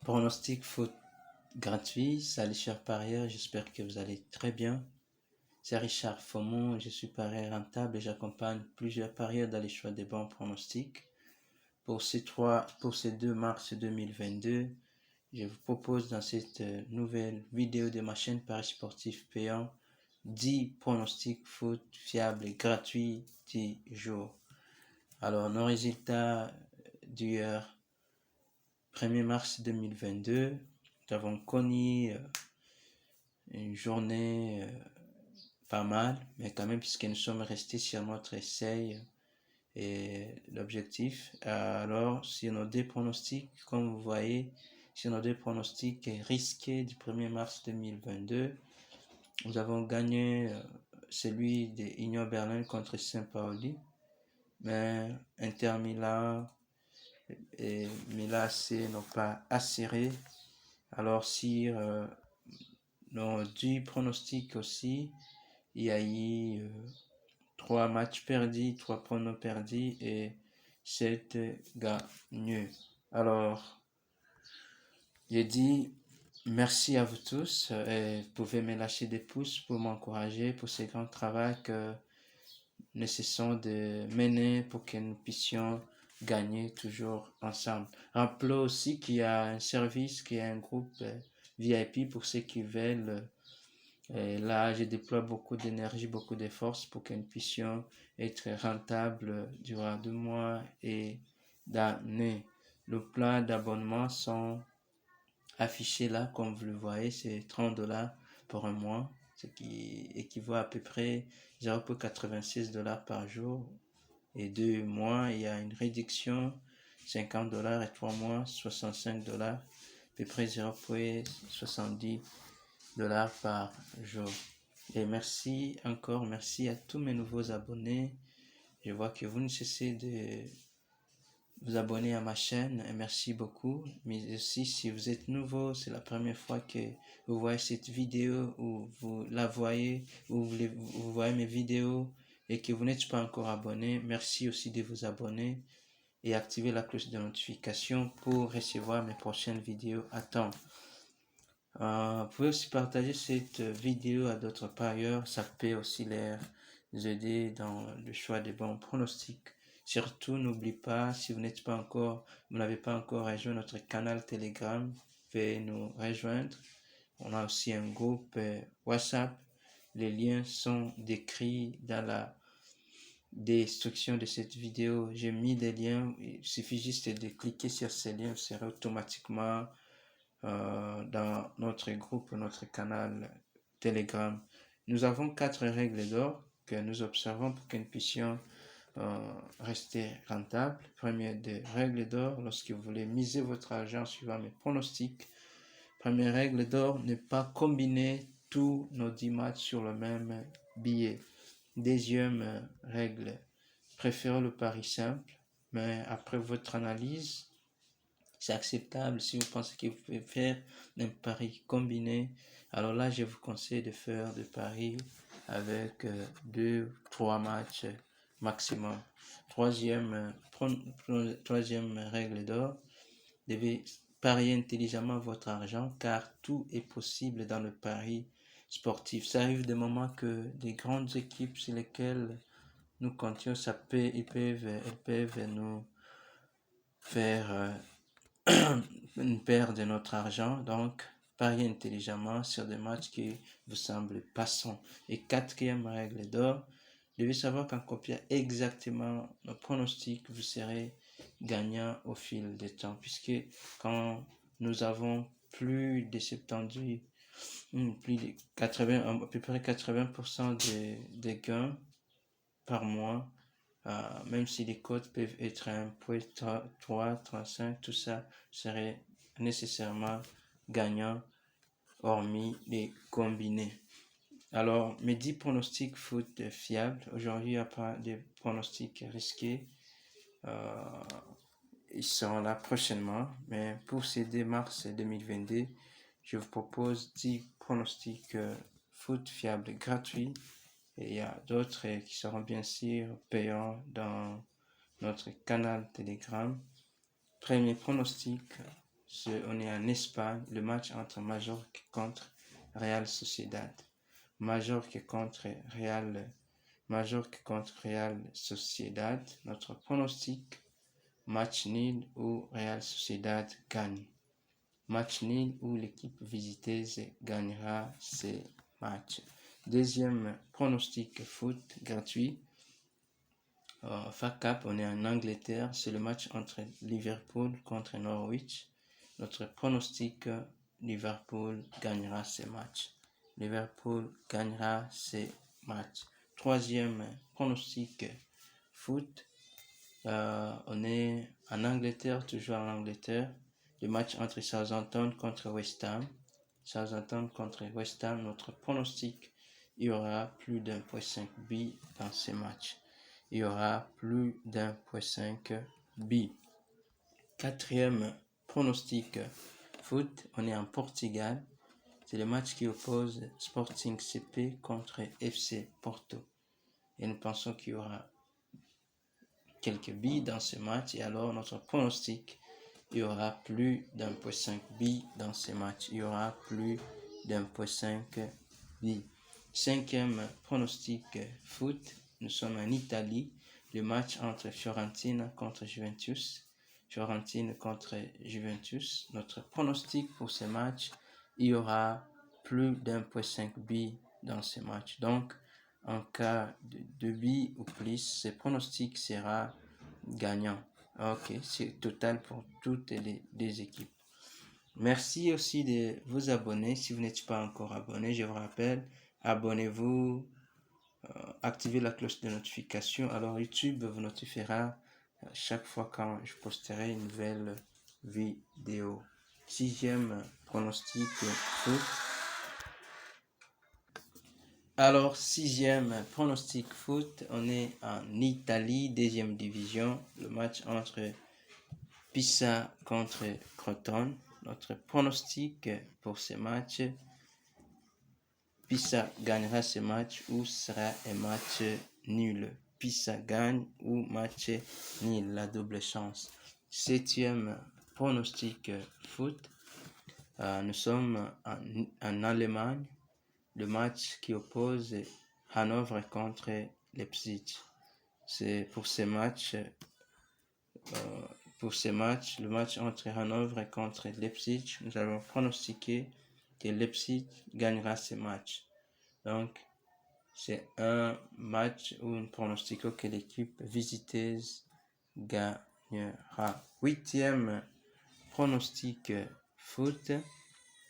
Pronostic foot gratuit, salut chers parieurs, j'espère que vous allez très bien. C'est Richard Fomont, je suis parieur rentable et j'accompagne plusieurs parieurs dans les choix des bons pronostics. Pour ces 2 mars 2022, je vous propose dans cette nouvelle vidéo de ma chaîne Paris Sportif Payant 10 pronostics foot fiables et gratuits du jour. Alors, nos résultats du 1er mars 2022, nous avons connu une journée pas mal, mais quand même, puisque nous sommes restés sur notre essai et l'objectif. Alors, sur nos deux pronostics, comme vous voyez, sur nos deux pronostics risqués du 1er mars 2022, nous avons gagné celui de Union Berlin contre Saint-Pauli, mais Inter Milan et Milan AC n'ont pas assuré. Alors, sur nos 10 pronostics aussi, il y a eu 3 matchs perdus, 3 pronos perdus et 7 gagnés. Alors, je dis merci à vous tous et vous pouvez me lâcher des pouces pour m'encourager pour ce grand travail que nous cessons de mener pour que nous puissions gagner toujours ensemble. Rappelons aussi qu'il y a un service, qu'il y a un groupe VIP pour ceux qui veulent. Et là, je déploie beaucoup d'énergie, beaucoup de force pour que nous puissions être rentables durant 2 mois et d'années. Le plan d'abonnement sont affichés là, comme vous le voyez, c'est 30$ pour un mois, ce qui équivaut à peu près 0,86$ par jour. Et 2 mois, il y a une réduction, 50$ et 3 mois, 65$, à peu près 0,70$ par jour. Et merci à tous mes nouveaux abonnés. Je vois que vous ne cessez de vous abonner à ma chaîne et merci beaucoup. Mais aussi, si vous êtes nouveau, c'est la première fois que vous voyez cette vidéo ou vous la voyez ou vous voyez mes vidéos et que vous n'êtes pas encore abonné, merci aussi de vous abonner et activer la cloche de notification pour recevoir mes prochaines vidéos à temps. Vous pouvez aussi partager cette vidéo à d'autres parieurs, ça peut aussi les aider dans le choix des bons pronostics. Surtout, n'oubliez pas, si vous n'avez pas encore rejoint notre canal Telegram, veuillez nous rejoindre. On a aussi un groupe WhatsApp. Les liens sont décrits dans la description de cette vidéo. J'ai mis des liens, il suffit juste de cliquer sur ces liens, vous serez automatiquement dans notre groupe, notre canal Telegram. Nous avons 4 règles d'or que nous observons pour que nous puissions rester rentable. Première des règles d'or, lorsque vous voulez miser votre argent suivant mes pronostics. Première règle d'or, ne pas combiner tous nos 10 matchs sur le même billet. Deuxième règle, préférez le pari simple, mais après votre analyse, c'est acceptable si vous pensez que vous pouvez faire un pari combiné. Alors là, je vous conseille de faire des paris avec 2-3 matchs maximum. Troisième règle d'or, vous devez parier intelligemment votre argent car tout est possible dans le pari sportif. Ça arrive des moments que des grandes équipes sur lesquelles nous comptions, elles peuvent nous faire perdre notre argent, donc parier intelligemment sur des matchs qui vous semblent passants. Et quatrième règle d'or, vous devez savoir qu'en copiant exactement nos pronostics, vous serez gagnant au fil du temps, puisque quand nous avons plus de 70, plus de 80, à peu près 80% des gains par mois, même si les codes peuvent être 1,3, 35, tout ça serait nécessairement gagnant, hormis les combinés. Alors, mes 10 pronostics foot fiables. Aujourd'hui, il n'y a pas de pronostics risqués. Ils seront là prochainement. Mais pour ces 2 mars 2022, je vous propose 10 pronostics foot fiables gratuits. Et il y a d'autres qui seront bien sûr payants dans notre canal Telegram. Premier pronostic, on est en Espagne, le match entre Majorque contre Real Sociedad. Majorque contre Real Sociedad. Notre pronostic, match nul ou Real Sociedad gagne. Match nul où l'équipe visiteuse gagnera ces matchs. Deuxième pronostic foot gratuit. FA Cup, on est en Angleterre. C'est le match entre Liverpool contre Norwich. Notre pronostic, Liverpool gagnera ces matchs. Liverpool gagnera ces matchs. Troisième pronostic foot. On est en Angleterre, toujours en Angleterre. Le match entre Southampton contre West Ham. Southampton contre West Ham. Notre pronostic, il y aura plus d'1.5 buts dans ces matchs. Il y aura plus d'1.5 buts. Quatrième pronostic foot, on est en Portugal. C'est le match qui oppose Sporting CP contre FC Porto. Et nous pensons qu'il y aura quelques buts dans ce match. Et alors, notre pronostic, il y aura plus d'1.5 buts dans ce match. Il y aura plus d'1.5 buts. Cinquième pronostic foot, nous sommes en Italie. Le match entre Fiorentina contre Juventus. Fiorentina contre Juventus. Notre pronostic pour ce match, il y aura plus d'1.5 buts dans ce match. Donc, en cas de 2 buts ou plus, ce pronostic sera gagnant. Ok, c'est total pour toutes les équipes. Merci aussi de vous abonner. Si vous n'êtes pas encore abonné, je vous rappelle, abonnez-vous, activez la cloche de notification. Alors YouTube vous notifiera chaque fois quand je posterai une nouvelle vidéo. Sixième pronostic foot. Alors, sixième pronostic foot, on est en Italie, deuxième division. Le match entre Pisa contre Crotone. Notre pronostic pour ce match, Pisa gagnera ce match ou sera un match nul. Pisa gagne ou match nul, la double chance. Septième pronostic foot, nous sommes en Allemagne. Le match qui oppose Hanovre contre Leipzig. C'est pour ce match, le match entre Hanovre contre Leipzig, nous allons pronostiquer que Leipzig gagnera ce match. Donc, c'est un match où nous pronostiquons que l'équipe visiteuse gagnera. Huitième pronostic foot.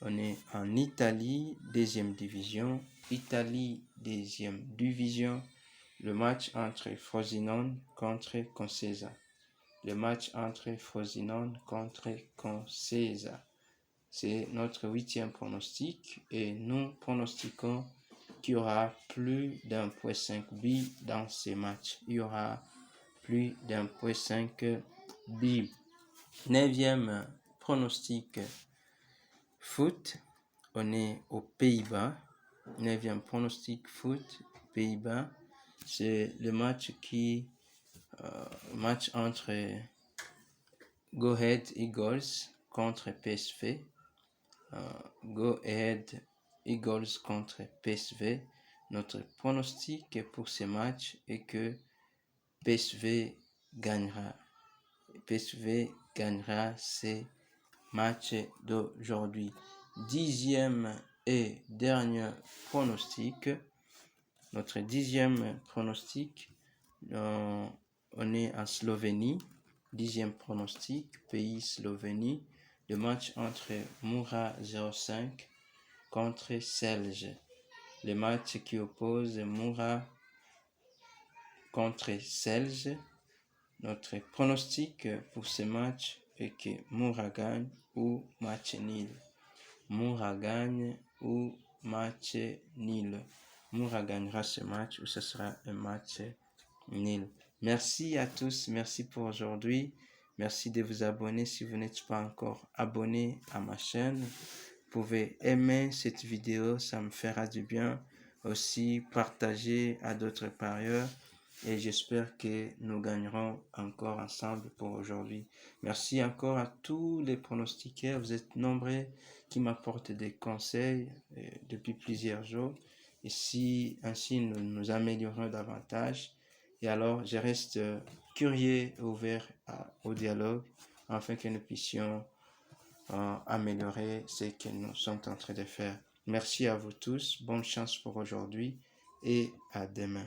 On est en Italie, deuxième division. Italie, deuxième division. Le match entre Frosinone contre Concesa. Le match entre Frosinone contre Concesa. C'est notre huitième pronostic et nous pronostiquons qu'il y aura plus d'1.5 buts dans ces matchs. Il y aura plus d'1.5 buts. Neuvième pronostic foot, on est aux Pays-Bas. Neuvième pronostic foot, Pays-Bas. C'est le match match entre Go Ahead Eagles contre PSV. Go Ahead Eagles contre PSV. Notre pronostic pour ce match est que PSV gagnera. PSV gagnera ces matchs d'aujourd'hui. Dixième et dernier pronostic. Notre dixième pronostic, on est en Slovénie. Dixième pronostic, pays Slovénie. Le match entre Mura 05 contre Celje. Le match qui oppose Mura contre Celje. Notre pronostic pour ce match est que Mura gagne ou match nul. Mura gagne ou match nul. Mura gagnera ce match ou ce sera un match nul. Merci à tous, merci pour aujourd'hui. Merci de vous abonner si vous n'êtes pas encore abonné à ma chaîne. Vous pouvez aimer cette vidéo, ça me fera du bien. Aussi partager à d'autres parieurs. et j'espère que nous gagnerons encore ensemble pour aujourd'hui. Merci encore à tous les pronostiqueurs. Vous êtes nombreux qui m'apportent des conseils depuis plusieurs jours. Et si ainsi nous nous améliorons davantage, et alors je reste curieux et ouvert au dialogue afin que nous puissions améliorer ce que nous sommes en train de faire. Merci à vous tous. Bonne chance pour aujourd'hui et à demain.